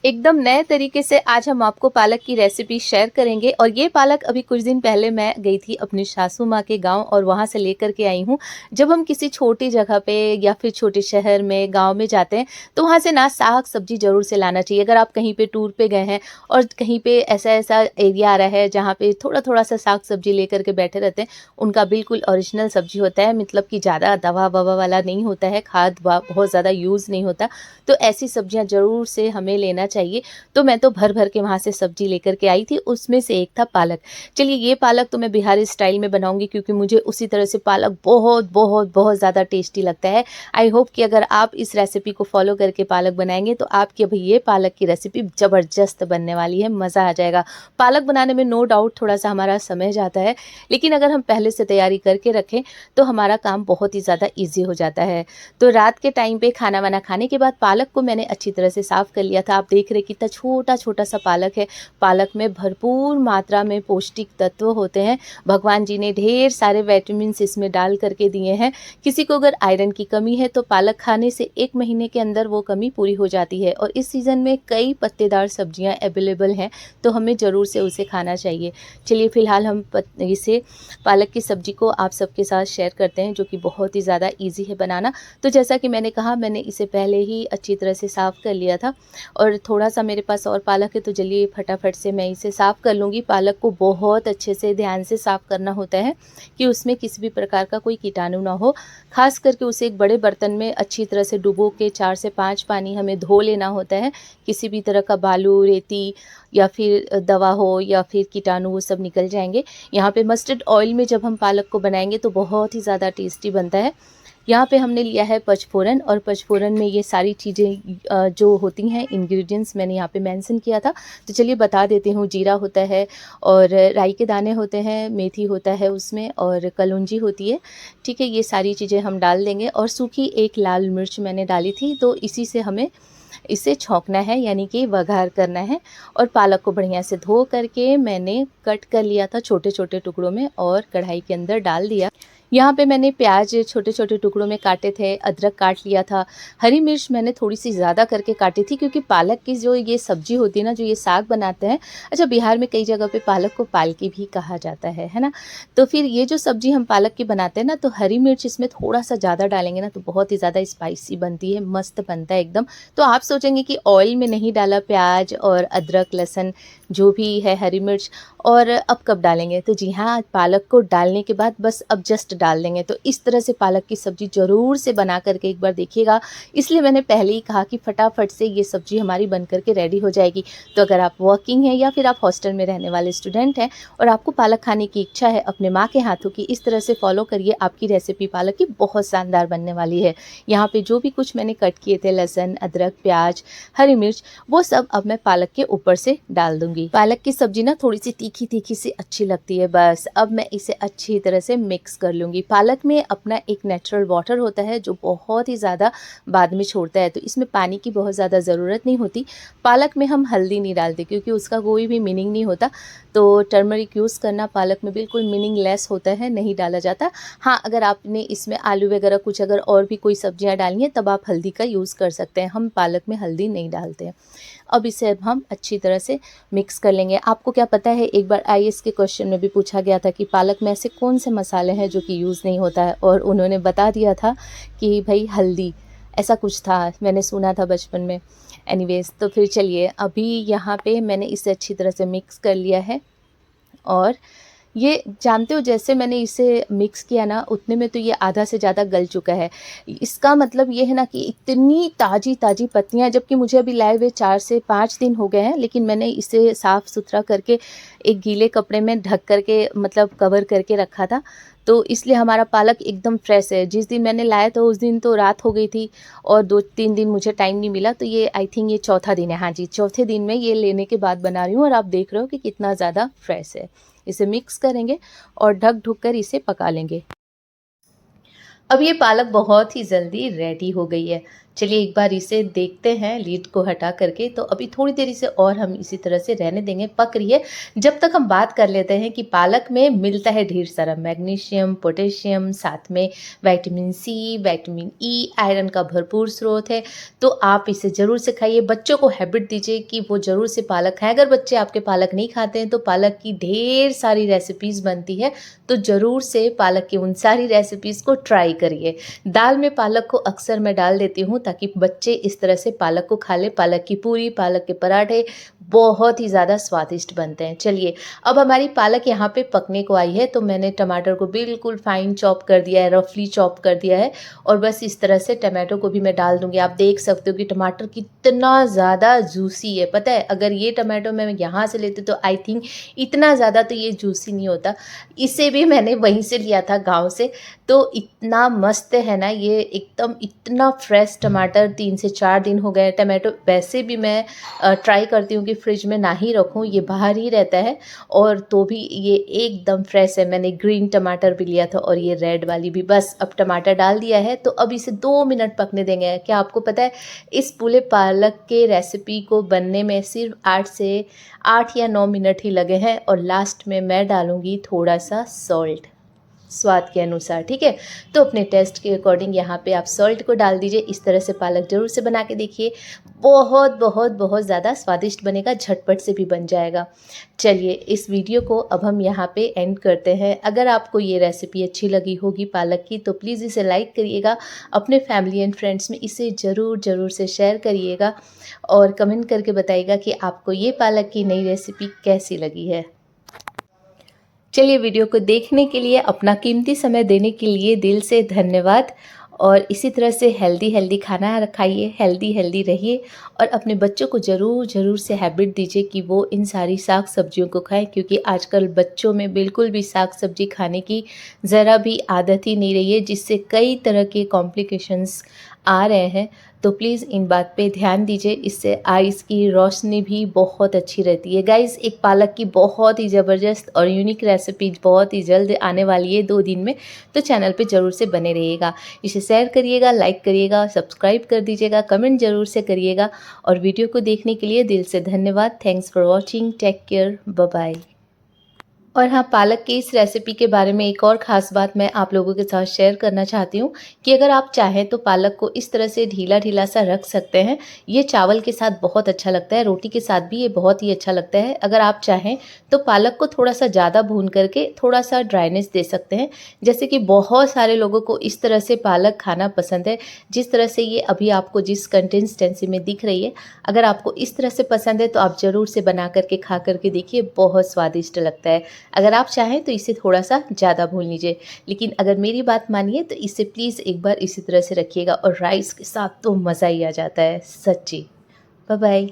एकदम नए तरीके से आज हम आपको पालक की रेसिपी शेयर करेंगे। और ये पालक अभी कुछ दिन पहले मैं गई थी अपनी सासू माँ के गांव और वहाँ से लेकर के आई हूँ। जब हम किसी छोटी जगह पे या फिर छोटे शहर में गांव में जाते हैं तो वहाँ से ना साग सब्जी ज़रूर से लाना चाहिए। अगर आप कहीं पे टूर पे गए हैं और कहीं पे ऐसा ऐसा एरिया आ रहा है जहाँ पे थोड़ा थोड़ा सा साग सब्जी लेकर के बैठे रहते हैं, उनका बिल्कुल ओरिजिनल सब्जी होता है, मतलब कि ज़्यादा दवा ववा वाला नहीं होता है, खाद बहुत ज़्यादा यूज़ नहीं होता। तो ऐसी सब्जियां ज़रूर से हमें लेना चाहिए। तो मैं तो भर भर के वहाँ से सब्जी लेकर के आई थी, उसमें से एक था पालक। चलिए ये पालक तो मैं बिहारी स्टाइल में बनाऊंगी क्योंकि मुझे उसी तरह से पालक बहुत बहुत बहुत ज़्यादा टेस्टी लगता है। आई होप कि अगर आप इस रेसिपी को फॉलो करके पालक बनाएंगे तो आपकी अभी ये पालक की रेसिपी ज़बरदस्त बनने वाली है, मज़ा आ जाएगा। पालक बनाने में नो डाउट थोड़ा सा हमारा समय जाता है, लेकिन अगर हम पहले से तैयारी करके रखें तो हमारा काम बहुत ही ज़्यादा ईजी हो जाता है। तो रात के टाइम पे खाना वाना खाने के बाद पालक को मैंने अच्छी तरह से साफ़ कर लिया था। आप देख रहे कितना छोटा छोटा सा पालक है। पालक में भरपूर मात्रा में पौष्टिक तत्व होते हैं। भगवान जी ने ढेर सारे विटामिन्स इसमें डाल करके दिए हैं। किसी को अगर आयरन की कमी है तो पालक खाने से 1 महीने के अंदर वो कमी पूरी हो जाती है। और इस सीज़न में कई पत्तेदार सब्जियां अवेलेबल हैं, तो हमें ज़रूर से उसे खाना चाहिए। चलिए फ़िलहाल हम इसे पालक की सब्ज़ी को आप सबके साथ शेयर करते हैं, जो कि बहुत ही ज़्यादा ईजी है बनाना। तो जैसा कि मैंने कहा, मैंने इसे पहले ही अच्छी तरह से साफ़ कर लिया था और थोड़ा-सा मेरे पास और पालक है, तो चलिए फटाफट से मैं इसे साफ़ कर लूँगी। पालक को बहुत अच्छे से ध्यान से साफ़ करना होता है कि उसमें किसी भी प्रकार का कोई कीटाणु ना हो। ख़ास करके उसे एक बड़े बर्तन में अच्छी तरह से डुबो के 4 से 5 पानी हमें धो लेना होता है। किसी भी तरह का बालू, रेती या फिर दवा हो या फिर कीटाणु, वो सब निकल जाएँगे। यहाँ पे मस्टर्ड ऑयल में जब हम पालक को बनाएँगे तो बहुत ही ज़्यादा टेस्टी बनता है। यहाँ पे हमने लिया है पचफोरन, और पचफोरन में ये सारी चीज़ें जो होती हैं इंग्रेडिएंट्स मैंने यहाँ पे मेंशन किया था। तो चलिए बता देती हूँ। जीरा होता है और राई के दाने होते हैं, मेथी होता है उसमें और कलौंजी होती है। ठीक है, ये सारी चीज़ें हम डाल देंगे और सूखी एक लाल मिर्च मैंने डाली थी। तो इसी से हमें इसे छौंकना है, यानी कि वघार करना है। और पालक को बढ़िया से धो करके मैंने कट कर लिया था छोटे छोटे टुकड़ों में और कढ़ाई के अंदर डाल दिया। यहाँ पे मैंने प्याज छोटे छोटे टुकड़ों में काटे थे, अदरक काट लिया था, हरी मिर्च मैंने थोड़ी सी ज़्यादा करके काटी थी क्योंकि पालक की जो ये सब्जी होती है ना, जो ये साग बनाते हैं, अच्छा बिहार में कई जगह पे पालक को पालकी भी कहा जाता है ना। तो फिर ये जो सब्जी हम पालक की बनाते हैं ना, तो हरी मिर्च इसमें थोड़ा सा ज़्यादा डालेंगे ना तो बहुत ही ज़्यादा स्पाइसी बनती है, मस्त बनता है एकदम। तो आप सोचेंगे कि ऑयल में नहीं डाला प्याज और अदरक लहसुन जो भी है, हरी मिर्च, और अब कब डालेंगे? तो जी हाँ, पालक को डालने के बाद बस अब जस्ट डाल देंगे। तो इस तरह से पालक की सब्ज़ी ज़रूर से बना करके एक बार देखिएगा। इसलिए मैंने पहले ही कहा कि फटाफट से ये सब्ज़ी हमारी बन करके रेडी हो जाएगी। तो अगर आप वर्किंग हैं या फिर आप हॉस्टल में रहने वाले स्टूडेंट हैं और आपको पालक खाने की इच्छा है अपने माँ के हाथों की, इस तरह से फॉलो करिए, आपकी रेसिपी पालक की बहुत शानदार बनने वाली है। यहाँ पे जो भी कुछ मैंने कट किए थे, लहसुन, अदरक, प्याज, हरी मिर्च, वो सब अब मैं पालक के ऊपर से डाल दूँगी। पालक की सब्ज़ी ना थोड़ी सी तीखी तीखी सी अच्छी लगती है। बस अब मैं इसे अच्छी तरह से मिक्स कर लूँगी। पालक में अपना एक नेचुरल वाटर होता है जो बहुत ही ज़्यादा बाद में छोड़ता है, तो इसमें पानी की बहुत ज़्यादा ज़रूरत नहीं होती। पालक में हम हल्दी नहीं डालते क्योंकि उसका कोई भी मीनिंग नहीं होता। तो टर्मरिक यूज़ करना पालक में बिल्कुल मीनिंगलेस होता है, नहीं डाला जाता। हाँ, अगर आपने इसमें आलू वगैरह कुछ अगर और भी कोई सब्जियाँ डालनी है तब आप हल्दी का यूज़ कर सकते हैं। हम पालक में हल्दी नहीं डालते हैं। अब इसे अब हम अच्छी तरह से मिक्स कर लेंगे। आपको क्या पता है, एक बार आईएएस के क्वेश्चन में भी पूछा गया था कि पालक में ऐसे कौन से मसाले हैं जो कि यूज़ नहीं होता है, और उन्होंने बता दिया था कि भाई हल्दी, ऐसा कुछ था, मैंने सुना था बचपन में। एनीवेज़, तो फिर चलिए अभी यहाँ पे मैंने इसे अच्छी तरह से मिक्स कर लिया है। और ये जानते हो, जैसे मैंने इसे मिक्स किया ना उतने में तो ये आधा से ज़्यादा गल चुका है। इसका मतलब ये है ना कि इतनी ताज़ी-ताज़ी पत्तियाँ, जबकि मुझे अभी लाए हुए 4 से 5 दिन हो गए हैं, लेकिन मैंने इसे साफ़-सुथरा करके एक गीले कपड़े में ढक कर के, मतलब कवर करके रखा था। तो इसलिए हमारा पालक एकदम फ्रेश है। जिस दिन मैंने लाया था उस दिन तो रात हो गई थी और 2-3 दिन मुझे टाइम नहीं मिला। तो ये आई थिंक ये चौथा दिन है। हाँ जी, चौथे दिन में ये लेने के बाद बना रही हूँ और आप देख रहे हो कि कितना ज़्यादा फ्रेश है। इसे मिक्स करेंगे और ढक-ढुक कर इसे पका लेंगे। अब ये पालक बहुत ही जल्दी रेडी हो गई है। चलिए एक बार इसे देखते हैं लीड को हटा करके। तो अभी थोड़ी देर इसे और हम इसी तरह से रहने देंगे, पक रही है। जब तक हम बात कर लेते हैं कि पालक में मिलता है ढेर सारा मैग्नीशियम, पोटेशियम, साथ में vitamin C, vitamin E, iron का भरपूर स्रोत है। तो आप इसे ज़रूर से खाइए। बच्चों को हैबिट दीजिए कि वो ज़रूर से पालक खाएं। अगर बच्चे आपके पालक नहीं खाते हैं तो पालक की ढेर सारी रेसिपीज़ बनती है, तो ज़रूर से पालक की उन सारी रेसिपीज़ को ट्राई करिए। दाल में पालक को अक्सर मैं डाल देती हूँ ताकि बच्चे इस तरह से पालक को खा लें। पालक की पूरी, पालक के पराठे बहुत ही ज़्यादा स्वादिष्ट बनते हैं। चलिए अब हमारी पालक यहाँ पे पकने को आई है, तो मैंने टमाटर को बिल्कुल फाइन चॉप कर दिया है, रफली चॉप कर दिया है। और बस इस तरह से टमाटो को भी मैं डाल दूँगी। आप देख सकते हो कि टमाटर कितना ज़्यादा जूसी है। पता है, अगर ये टमाटो मैं यहाँ से लेती तो आई थिंक इतना ज़्यादा तो ये जूसी नहीं होता। इसे भी मैंने वहीं से लिया था, गाँव से। तो इतना मस्त है ना ये, एकदम इतना फ्रेश टमाटर। 3 से 4 दिन हो गए। टमाटो वैसे भी मैं ट्राई करती हूँ कि फ्रिज में ना ही रखूँ, ये बाहर ही रहता है। और तो भी ये एकदम फ्रेश है। मैंने ग्रीन टमाटर भी लिया था और ये रेड वाली भी। बस अब टमाटर डाल दिया है, तो अब इसे 2 मिनट पकने देंगे। क्या आपको पता है, इस पूरे पालक के रेसिपी को बनने में सिर्फ 8 या 9 मिनट ही लगे हैं। और लास्ट में मैं डालूँगी थोड़ा सा सॉल्ट, स्वाद के अनुसार, ठीक है। तो अपने टेस्ट के अकॉर्डिंग यहाँ पे आप सॉल्ट को डाल दीजिए। इस तरह से पालक ज़रूर से बना के देखिए। बहुत बहुत बहुत ज़्यादा स्वादिष्ट बनेगा, झटपट से भी बन जाएगा। चलिए इस वीडियो को अब हम यहाँ पे एंड करते हैं। अगर आपको ये रेसिपी अच्छी लगी होगी पालक की, तो प्लीज़ इसे लाइक करिएगा। अपने फैमिली एंड फ्रेंड्स में इसे ज़रूर से शेयर करिएगा और कमेंट करके बताइएगा कि आपको ये पालक की नई रेसिपी कैसी लगी है। चलिए वीडियो को देखने के लिए, अपना कीमती समय देने के लिए दिल से धन्यवाद। और इसी तरह से हेल्दी खाना खाइए, हेल्दी रहिए। और अपने बच्चों को ज़रूर से हैबिट दीजिए कि वो इन सारी साग सब्जियों को खाएं, क्योंकि आजकल बच्चों में बिल्कुल भी साग सब्जी खाने की ज़रा भी आदत ही नहीं रही है, जिससे कई तरह के कॉम्प्लिकेशंस आ रहे हैं। तो प्लीज़ इन बात पे ध्यान दीजिए। इससे आइज़ की रोशनी भी बहुत अच्छी रहती है। गाइज़, एक पालक की बहुत ही ज़बरदस्त और यूनिक रेसिपी बहुत ही जल्द आने वाली है 2 दिन में। तो चैनल पे ज़रूर से बने रहिएगा। इसे शेयर करिएगा, लाइक करिएगा, सब्सक्राइब कर दीजिएगा, कमेंट ज़रूर से करिएगा। और वीडियो को देखने के लिए दिल से धन्यवाद। Thanks for watching. Take care. Bye bye. और हाँ, पालक की इस रेसिपी के बारे में एक और ख़ास बात मैं आप लोगों के साथ शेयर करना चाहती हूँ कि अगर आप चाहें तो पालक को इस तरह से ढीला सा रख सकते हैं। ये चावल के साथ बहुत अच्छा लगता है, रोटी के साथ भी ये बहुत ही अच्छा लगता है। अगर आप चाहें तो पालक को थोड़ा सा ज़्यादा भून करके थोड़ा सा ड्राइनेस दे सकते हैं। जैसे कि बहुत सारे लोगों को इस तरह से पालक खाना पसंद है, जिस तरह से ये अभी आपको जिस कंसिस्टेंसी में दिख रही है। अगर आपको इस तरह से पसंद है तो आप ज़रूर से बना करके खा करके देखिए, बहुत स्वादिष्ट लगता है। अगर आप चाहें तो इसे थोड़ा सा ज़्यादा भून लीजिए, लेकिन अगर मेरी बात मानिए तो इसे प्लीज़ एक बार इसी तरह से रखिएगा। और राइस के साथ तो मज़ा ही आ जाता है, सच्ची। Bye bye.